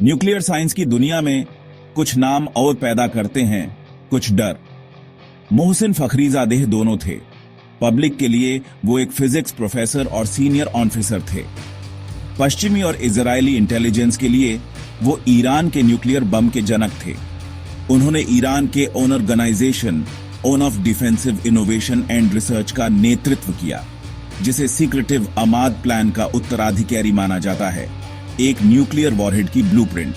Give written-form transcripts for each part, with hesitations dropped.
Nuclear science की दुनिया में कुछ नाम और पैदा करते हैं कुछ डर। मोहसिन फखरीजादेह दोनों थे। पब्लिक के लिए वो एक फिजिक्स प्रोफेसर और सीनियर ऑफिसर थे। पश्चिमी और इजरायली इंटेलिजेंस के लिए वो ईरान के न्यूक्लियर बम के जनक थे। उन्होंने ईरान के organisation on of defensive innovation and research का नेतृत्व किया, जिसे सीक्रेटिव अमाद प्लान का उत्तराधिकारी माना जाता है, एक न्यूक्लियर वॉरहेड की ब्लूप्रिंट।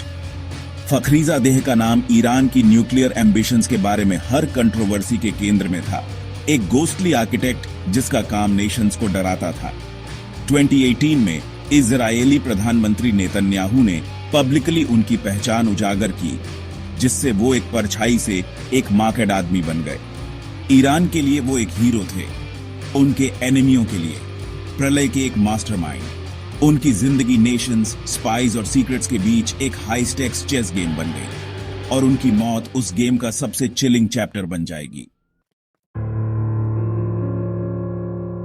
फखरीजादेह का नाम ईरान की न्यूक्लियर एम्बिशंस के बारे में हर कंट्रोवर्सी के केंद्र में था। एक गोस्टली आर्किटेक्ट जिसका काम नेशंस को डराता था। 2018 में इजरायली प्रधानमंत्री नेतन्याहू ने पब्लिकली उनकी पहचान उजागर की, जिससे वो एक परछाई से एक मार्केट आदमी बन गए। ईरान के लिए वो एक हीरो थे, उनके एनिमियों के लिए प्रलय के एक मास्टरमाइंड। उनकी जिंदगी नेशंस, स्पाइज और सीक्रेट्स के बीच एक हाई स्टेक्स चेस गेम बन गई, और उनकी मौत उस गेम का सबसे चिलिंग चैप्टर बन जाएगी।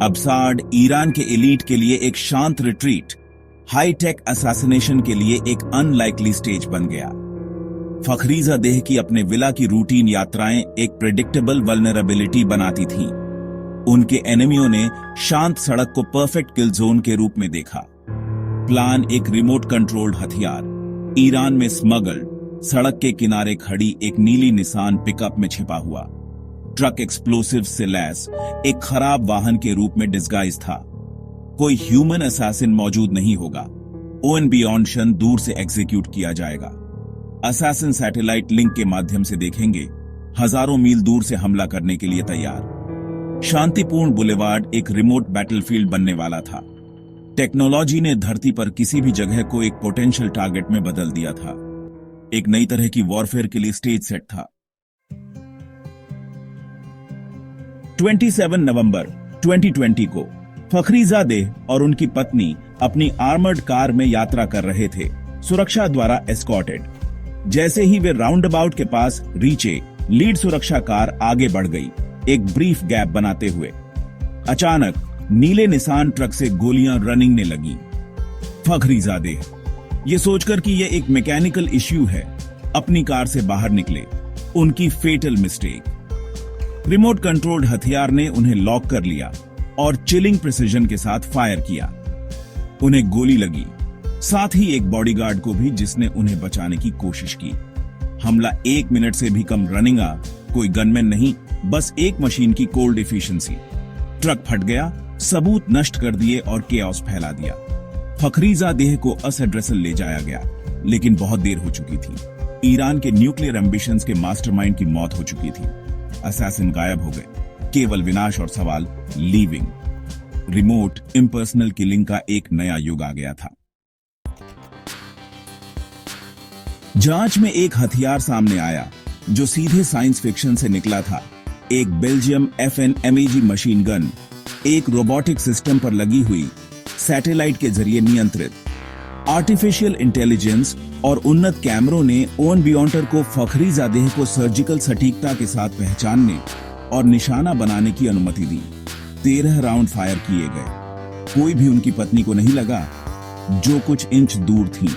अब्साड ईरान के एलीट के लिए एक शांत रिट्रीट, हाईटेक असैसिनेशन के लिए एक अनलाइकली स्टेज बन गया। फखरीजादेह की अपने विला की रूटीन यात्राएं एक प्रेडिक्टेबल वल्नरेबिलिटी बनाती थीं। उनके एनिमियों ने शांत सड़क को परफेक्ट किल जोन के रूप में देखा। प्लान एक रिमोट कंट्रोल्ड हथियार, ईरान में स्मगल्ड, सड़क के किनारे खड़ी एक नीली निसान पिकअप में छिपा हुआ। ट्रक एक्सप्लोसिव से लैस एक खराब वाहन के रूप में डिस्गाइज था। कोई ह्यूमन असैसिन मौजूद नहीं होगा। ओएनबियॉन्शन दूर से एग्जीक्यूट किया जाएगा। असैसिन सैटेलाइट लिंक के माध्यम से देखेंगे, हजारों मील दूर से हमला करने के लिए तैयार। शांतिपूर्ण बुलेवार्ड एक रिमोट बैटलफील्ड बनने वाला था। टेक्नोलॉजी ने धरती पर किसी भी जगह को एक पोटेंशियल टारगेट में बदल दिया था। एक नई तरह की वॉरफेयर के लिए स्टेज सेट था। 27 नवंबर 2020 को फखरीजादेह और उनकी पत्नी अपनी आर्मर्ड कार में यात्रा कर रहे थे, सुरक्षा द्वारा एस्कॉर्टेड। जैसे ही वे राउंड अबाउट के पास रीचे, लीड सुरक्षा कार आगे बढ़ गई, एक ब्रीफ गैप बनाते हुए। अचानक नीले निसान ट्रक से गोलियां रनिंग ने लगी। फखरीजादेह ये सोचकर कि यह एक मैकेनिकल इश्यू है, अपनी कार से बाहर निकले। उनकी फेटल मिस्टेक। रिमोट कंट्रोल्ड हथियार ने उन्हें लॉक कर लिया और चिलिंग प्रिसिजन के साथ फायर किया। उन्हें गोली लगी, साथ ही एक बॉडीगार्ड को भी, जिसने उन्हें बचाने की कोशिश की। हमला 1 मिनट से भी कम रनिंगा, कोई गनमैन नहीं, बस एक मशीन की कोल्ड एफिशिएंसी। ट्रक फट गया, सबूत नष्ट कर दिए और केओस फैला दिया। फखरीजादेह को असएड्रेसल ले जाया गया, लेकिन बहुत देर हो चुकी थी। ईरान के न्यूक्लियर एम्बिशंस के मास्टरमाइंड की मौत हो चुकी थी। असैसिन गायब हो गए, केवल विनाश और सवाल लीविंग। रिमोट इम्पर्सनल किलिंग का एक नया युग आ गया था। जांच में एक हथियार सामने आया जो सीधे साइंस फिक्शन से निकला था। एक बेल्जियम FNMEG मशीन गन, एक रोबोटिक सिस्टम पर लगी हुई, सैटेलाइट के जरिए नियंत्रित। आर्टिफिशियल इंटेलिजेंस और उन्नत कैमरों ने ओएनबियॉन्टर को फखरीजादेह को सर्जिकल सटीकता के साथ पहचानने और निशाना बनाने की अनुमति दी। 13 राउंड फायर किए गए। कोई भी उनकी पत्नी को नहीं लगा, जो कुछ इंच दूर थी।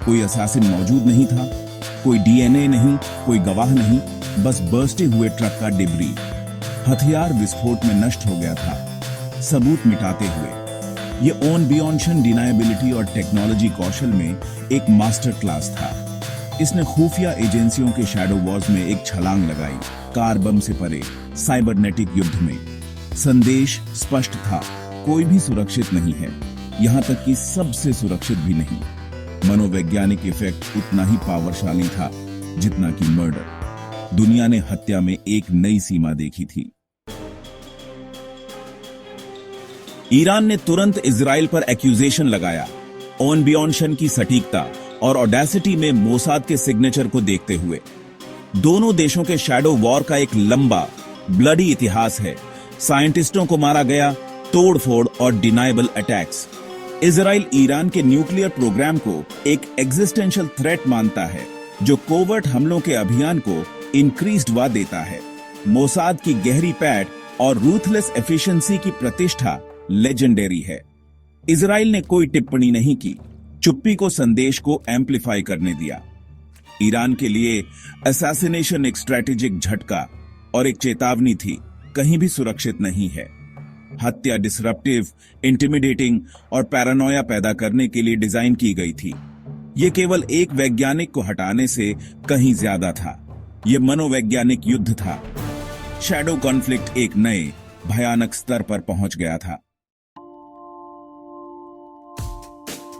कोई असैसिन मौजूद नहीं था, कोई DNA नहीं, कोई गवाह नहीं, बस बर्स्टे हुए ट्रक का डिब्री। हथियार विस्फोट में नष्ट हो गया था, सबूत मिटाते हुए। ये ओएनबियॉन्शन डिनायबिलिटी और टेक्नोलॉजी कौशल में एक मास्टर क्लास था। इसने खुफिया एजेंसियों के शैडो वॉर्स में एक छलांग लगाई, कार बम से परे, साइबरनेटिक युद्ध में। संदेश स्पष्ट था, कोई भी सुरक्षित नहीं है, यहां तक कि सबसे सुरक्षित भी नहीं। मनोवैज्ञानिक इफेक्ट उतना ही पावरशाली था जितना कि मर्डर। दुनिया ने हत्या में एक नई सीमा देखी थी। ईरान ने तुरंत इजराइल पर एक्यूजेशन लगाया। ओएनबियॉन्शन की सटीकता और ऑडेसिटी में मोसाद के सिग्नेचर को देखते हुए। दोनों देशों के शैडो वॉर का एक लंबा ब्लडी इतिहास है। साइंटिस्टों को मारा गया, तोड़फोड़ और डिनाइबल अटैक्स। इजराइल ईरान के न्यूक्लियर प्रोग्राम को एक एग्जिस्टेंशियल थ्रेट मानता है, जो कोवर्ट हमलों के अभियान को इंक्रीज्ड वा देता है। मोसाद की गहरी पैठ और रूथलेस एफिशिएंसी की प्रतिष्ठा लेजेंडरी है। इजराइल ने कोई टिप्पणी नहीं की, चुप्पी को संदेश को एम्पलीफाई करने दिया। ईरान के लिए असैसिनेशन एक स्ट्रेटेजिक झटका और एक चेतावनी थी, कहीं भी सुरक्षित नहीं है। हत्या डिसरप्टिव, इंटिमिडेटिंग और पैरानोया पैदा करने के लिए डिजाइन की गई थी। यह केवल एक वैज्ञानिक को हटाने से कहीं ज्यादा था। यह मनोवैज्ञानिक युद्ध था। शैडो कॉन्फ्लिक्ट एक नए भयानक स्तर पर पहुंच गया था।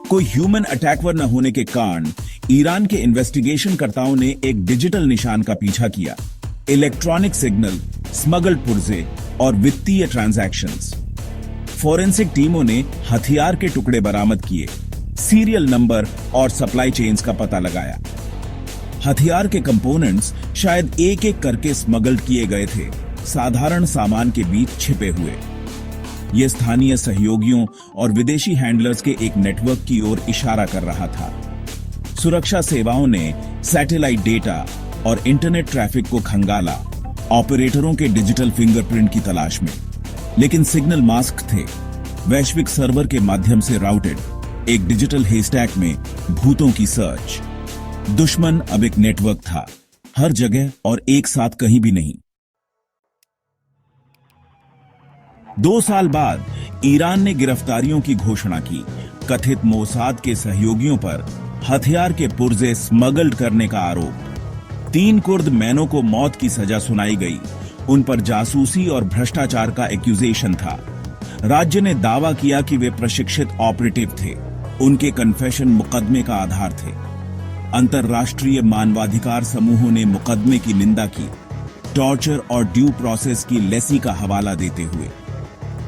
कोई ह्यूमन अटैकर न होने के कारण ईरान के इन्वेस्टिगेशनकर्ताओं ने एक डिजिटल निशान का पीछा किया। इलेक्ट्रॉनिक सिग्नल, स्मगल्ड पुर्जे और वित्तीय ट्रांजैक्शंस। फोरेंसिक टीमों ने हथियार के टुकड़े बरामद किए, सीरियल नंबर और सप्लाई चेन्स का पता लगाया। हथियार के कंपोनेंट्स शायद एक एक करके स्मगल्ड किए गए थे, साधारण सामान के बीच छिपे हुए। यह स्थानीय सहयोगियों और विदेशी हैंडलर्स के एक नेटवर्क की ओर इशारा कर रहा था। सुरक्षा सेवाओं ने सैटेलाइट डेटा और इंटरनेट ट्रैफिक को खंगाला, ऑपरेटरों के डिजिटल फिंगरप्रिंट की तलाश में। लेकिन सिग्नल मास्क थे, वैश्विक सर्वर के माध्यम से राउटेड एक डिजिटल हेस्टैक में भूतों की सर्च। दुश्मन अब एक नेटवर्क था, हर जगह और एक साथ कहीं भी नहीं। 2 साल बाद ईरान ने गिरफ्तारियों की घोषणा की। कथित मोसाद के सहयोगियों पर हथियार के पुर्जे स्मगल्ड करने का आरोप। 3 कुर्द मैनों को मौत की सजा सुनाई गई। उन पर जासूसी और भ्रष्टाचार का एक्यूजेशन था। राज्य ने दावा किया कि वे प्रशिक्षित ऑपरेटिव थे। उनके कन्फेशन मुकदमे का आधार थे। अंतर्राष्ट्रीय मानवाधिकार समूहों ने मुकदमे की निंदा की, टॉर्चर और ड्यू प्रोसेस की लेसी का हवाला देते हुए।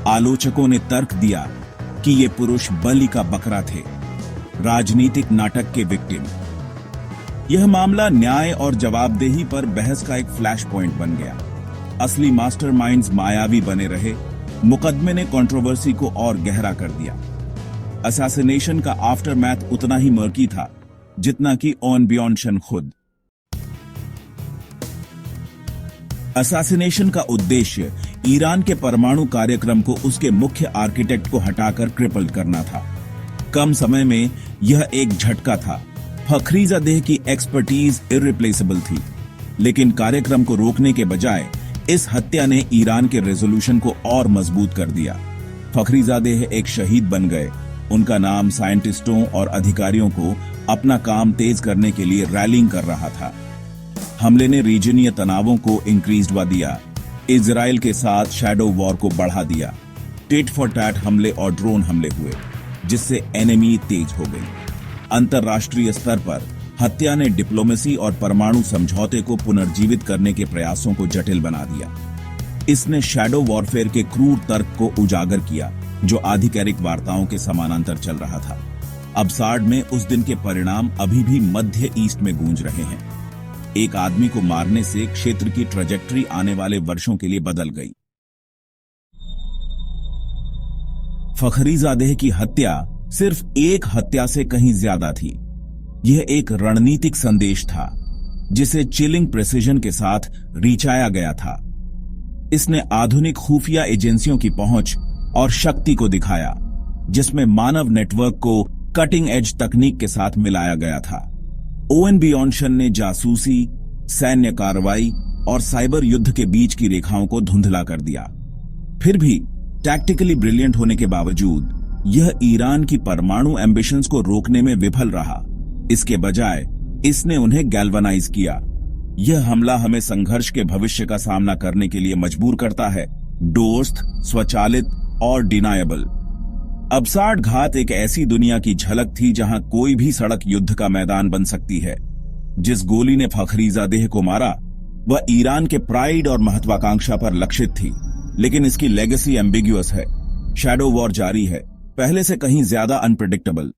आलोचकों ने तर्क दिया कि ये पुरुष बलि का बकरा थे, राजनीतिक नाटक के विक्टिम। यह मामला न्याय और जवाबदेही पर बहस का एक फ्लैश पॉइंट बन गया। असली मास्टरमाइंड्स मायावी बने रहे। मुकदमे ने कंट्रोवर्सी को और गहरा कर दिया। असैसिनेशन का आफ्टरमैथ उतना ही मर्की था जितना कि ऑन बियॉन्शन खुद। असैसिनेशन का उद्देश्य ईरान के परमाणु कार्यक्रम को उसके मुख्य आर्किटेक्ट को हटाकर क्रिपल्ड करना था। कम समय में यह एक झटका था। फखरीजादेह की एक्सपर्टीज इररिप्लेसेबल थी, लेकिन कार्यक्रम को रोकने के बजाय इस हत्या ने ईरान के रेजोल्यूशन को और मजबूत कर दिया। फखरीजादेह एक शहीद बन गए। उनका नाम साइंटिस्टों और अधिकारियों को अपना काम तेज करने के लिए रैलिंग कर रहा था। हमले ने रीजनीय तनावों को इंक्रीज्ड दिया। इजराइल के साथ शैडो वॉर को बढ़ा दिया। टिट फॉर टैट हमले और ड्रोन हमले हुए, जिससे एनिमी तेज हो गई। अंतर्राष्ट्रीय स्तर पर हत्या ने डिप्लोमेसी और परमाणु समझौते को पुनर्जीवित करने के प्रयासों को जटिल बना दिया। इसने शैडो वॉरफेयर के क्रूर तर्क को उजागर किया, जो आधिकारिक वार्ताओं के समानांतर चल रहा था। अब्साड में उस दिन के परिणाम अभी भी मध्य ईस्ट में गूंज रहे हैं। एक आदमी को मारने से क्षेत्र की ट्रैजेक्टरी आने वाले वर्षों के लिए बदल गई। फखरीजादेह की हत्या सिर्फ एक हत्या से कहीं ज्यादा थी। यह एक रणनीतिक संदेश था, जिसे चिलिंग प्रेसिजन के साथ रिचाया गया था। इसने आधुनिक खुफिया एजेंसियों की पहुंच और शक्ति को दिखाया, जिसमें मानव नेटवर्क को कटिंग एज तकनीक के साथ मिलाया गया था। ओएन बियॉन्शन ने जासूसी, सैन्य कार्रवाई और साइबर युद्ध के बीच की रेखाओं को धुंधला कर दिया। फिर भी टैक्टिकली ब्रिलियंट होने के बावजूद यह ईरान की परमाणु एम्बिशंस को रोकने में विफल रहा। इसके बजाय इसने उन्हें गैल्वनाइज किया। यह हमला हमें संघर्ष के भविष्य का सामना करने के लिए मजबूर करता है, दोस्त, स्वचालित और डिनायबल। अब्साड घात एक ऐसी दुनिया की झलक थी जहां कोई भी सड़क युद्ध का मैदान बन सकती है। जिस गोली ने फखरीजादेह को मारा वह ईरान के प्राइड और महत्वाकांक्षा पर लक्षित थी, लेकिन इसकी लेगेसी एम्बिग्युअस है। शैडो वॉर जारी है, पहले से कहीं ज्यादा अनप्रेडिक्टेबल।